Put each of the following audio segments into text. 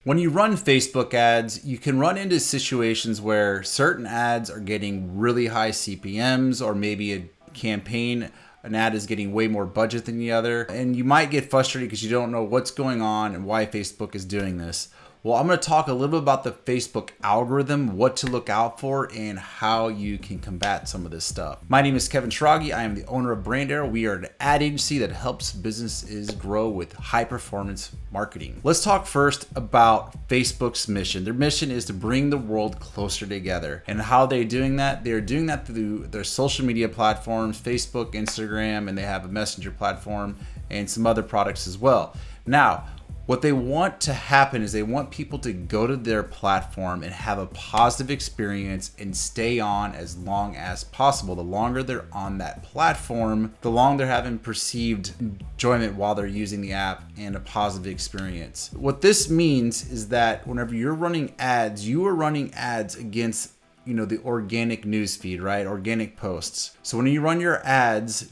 When you run Facebook ads, you can run into situations where certain ads are getting really high CPMs, or maybe a campaign, an ad is getting way more budget than the other. And you might get frustrated because you don't know what's going on and why Facebook is doing this. Well, I'm going to talk a little bit about the Facebook algorithm, what to look out for, and how you can combat some of this stuff. My name is Kevin Schrage. I am the owner of Brand Arrow. We are an ad agency that helps businesses grow with high performance marketing. Let's talk first about Facebook's mission. Their mission is to bring the world closer together. And how they're doing that? They're doing that through their social media platforms, Facebook, Instagram, and they have a messenger platform and some other products as well. Now, what they want to happen is they want people to go to their platform and have a positive experience and stay on as long as possible. The longer they're on that platform, the longer they're having perceived enjoyment while they're using the app and a positive experience. What this means is that whenever you're running ads, you are running ads against the organic news feed, right? Organic posts. So when you run your ads,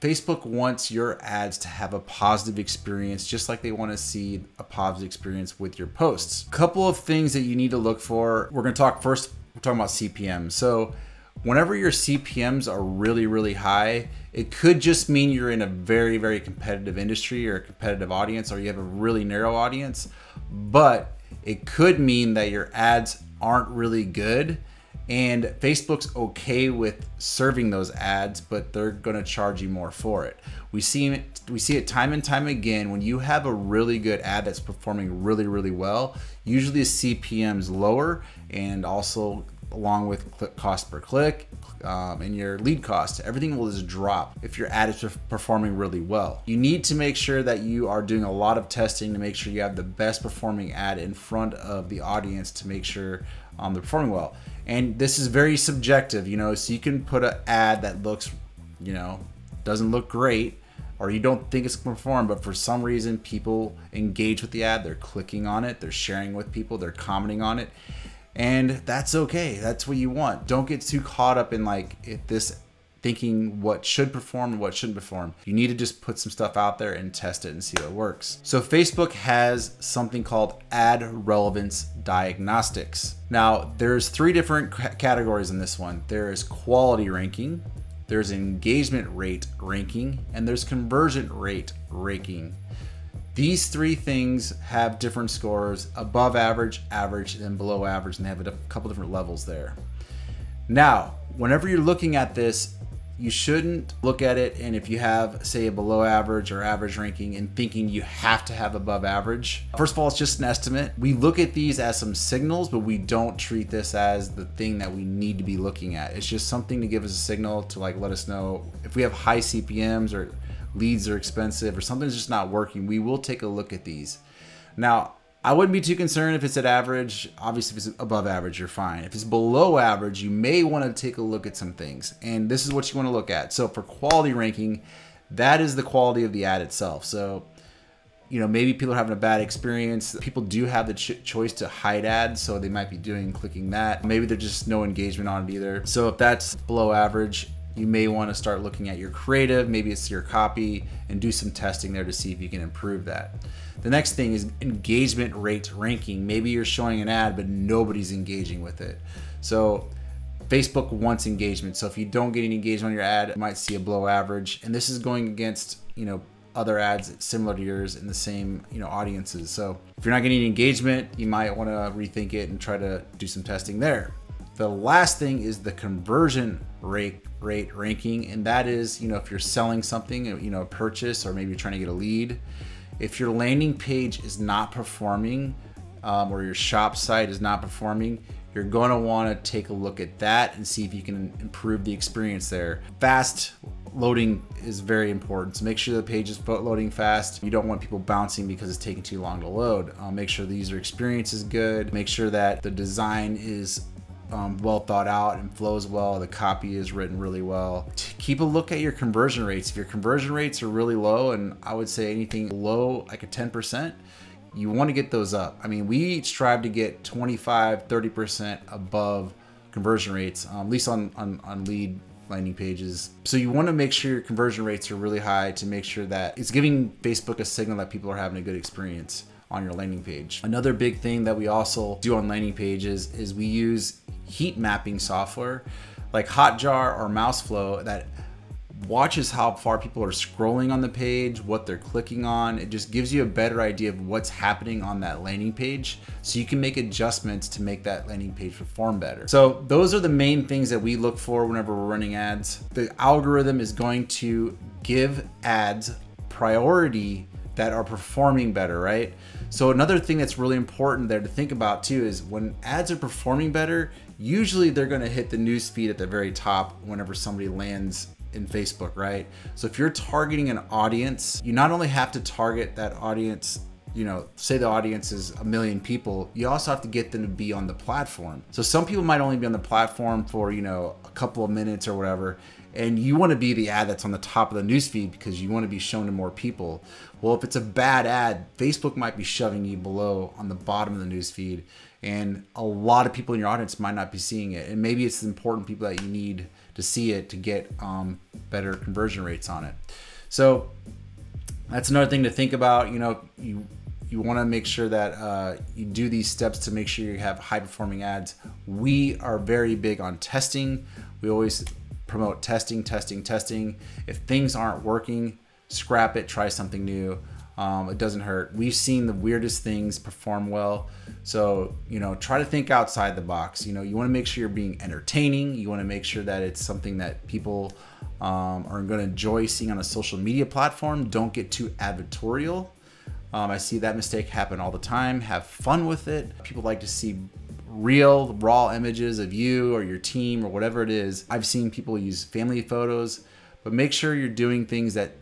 Facebook wants your ads to have a positive experience, just like they want to see a positive experience with your posts. A couple of things that you need to look for. We're going to talk first, we're talking about CPM. So whenever your CPMs are really, really high, it could just mean you're in a very, very competitive industry or a competitive audience, or you have a really narrow audience, but it could mean that your ads aren't really good. And Facebook's okay with serving those ads, but they're gonna charge you more for it. We see it time and time again. When you have a really good ad that's performing really, really well, usually the CPM's lower, and also along with cost per click and your lead cost, everything will just drop if your ad is performing really well. You need to make sure that you are doing a lot of testing to make sure you have the best performing ad in front of the audience to make sure they're performing well. And this is very subjective, so you can put an ad that looks, doesn't look great, or you don't think it's gonna perform, but for some reason people engage with the ad, they're clicking on it, they're sharing with people, they're commenting on it, and that's okay. That's what you want. Don't get too caught up in thinking what should perform and what shouldn't perform. You need to just put some stuff out there and test it and see what works. So Facebook has something called ad relevance diagnostics. Now, there's three different categories in this one. There is quality ranking, there's engagement rate ranking, and there's conversion rate ranking. These three things have different scores: above average, average, and below average, and they have a couple different levels there. Now, whenever you're looking at this, you shouldn't look at it, and if you have, say, a below average or average ranking, and thinking you have to have above average. First of all, it's just an estimate. We look at these as some signals, but we don't treat this as the thing that we need to be looking at. It's just something to give us a signal to let us know if we have high CPMs or leads are expensive or something's just not working. We will take a look at these. Now, I wouldn't be too concerned if it's at average. Obviously, if it's above average, you're fine. If it's below average, you may want to take a look at some things. And this is what you want to look at. So for quality ranking, that is the quality of the ad itself. So, maybe people are having a bad experience. People do have the choice to hide ads, so they might be clicking that. Maybe there's just no engagement on it either. So if that's below average, you may want to start looking at your creative, maybe it's your copy, and do some testing there to see if you can improve that. The next thing is engagement rate ranking. Maybe you're showing an ad, but nobody's engaging with it. So Facebook wants engagement. So if you don't get any engagement on your ad, you might see a below average. And this is going against, other ads similar to yours in the same, audiences. So if you're not getting engagement, you might want to rethink it and try to do some testing there. The last thing is the conversion rate ranking, and that is, if you're selling something, a purchase, or maybe you're trying to get a lead. If your landing page is not performing, or your shop site is not performing, you're going to want to take a look at that and see if you can improve the experience there. Fast loading is very important, so make sure the page is loading fast. You don't want people bouncing because it's taking too long to load. Make sure the user experience is good. Make sure that the design is well thought out and flows well. The copy is written really well. Keep a look at your conversion rates. If your conversion rates are really low, and I would say anything below like a 10%, you want to get those up. I mean, we strive to get 25, 30% above conversion rates, at least on lead landing pages. So you want to make sure your conversion rates are really high to make sure that it's giving Facebook a signal that people are having a good experience. on your landing page. Another big thing that we also do on landing pages is we use heat mapping software like Hotjar or Mouseflow that watches how far people are scrolling on the page, what they're clicking on. It just gives you a better idea of what's happening on that landing page, so you can make adjustments to make that landing page perform better. So those are the main things that we look for whenever we're running ads. The algorithm is going to give ads priority that are performing better, right? So another thing that's really important there to think about too is when ads are performing better, usually they're gonna hit the news feed at the very top whenever somebody lands in Facebook, right? So if you're targeting an audience, you not only have to target that audience, you know, say the audience is 1 million people, you also have to get them to be on the platform. So some people might only be on the platform for, you know, a couple of minutes or whatever, and you want to be the ad that's on the top of the newsfeed because you want to be shown to more people. Well, if it's a bad ad, Facebook might be shoving you below on the bottom of the newsfeed, and a lot of people in your audience might not be seeing it. And maybe it's the important people that you need to see it to get better conversion rates on it. So that's another thing to think about. You know, you want to make sure that you do these steps to make sure you have high performing ads. We are very big on testing. We always promote testing. If things aren't working, scrap it, try something new. It doesn't hurt. We've seen the weirdest things perform well. So, you know, try to think outside the box. You know, you want to make sure you're being entertaining. You want to make sure that it's something that people are going to enjoy seeing on a social media platform. Don't get too advertorial. I see that mistake happen all the time. Have fun with it. People like to see real, raw images of you or your team or whatever it is. I've seen people use family photos, but make sure you're doing things that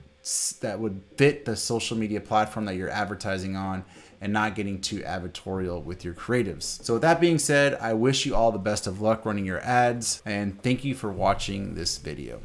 would fit the social media platform that you're advertising on and not getting too advertorial with your creatives. So with that being said, I wish you all the best of luck running your ads, and thank you for watching this video.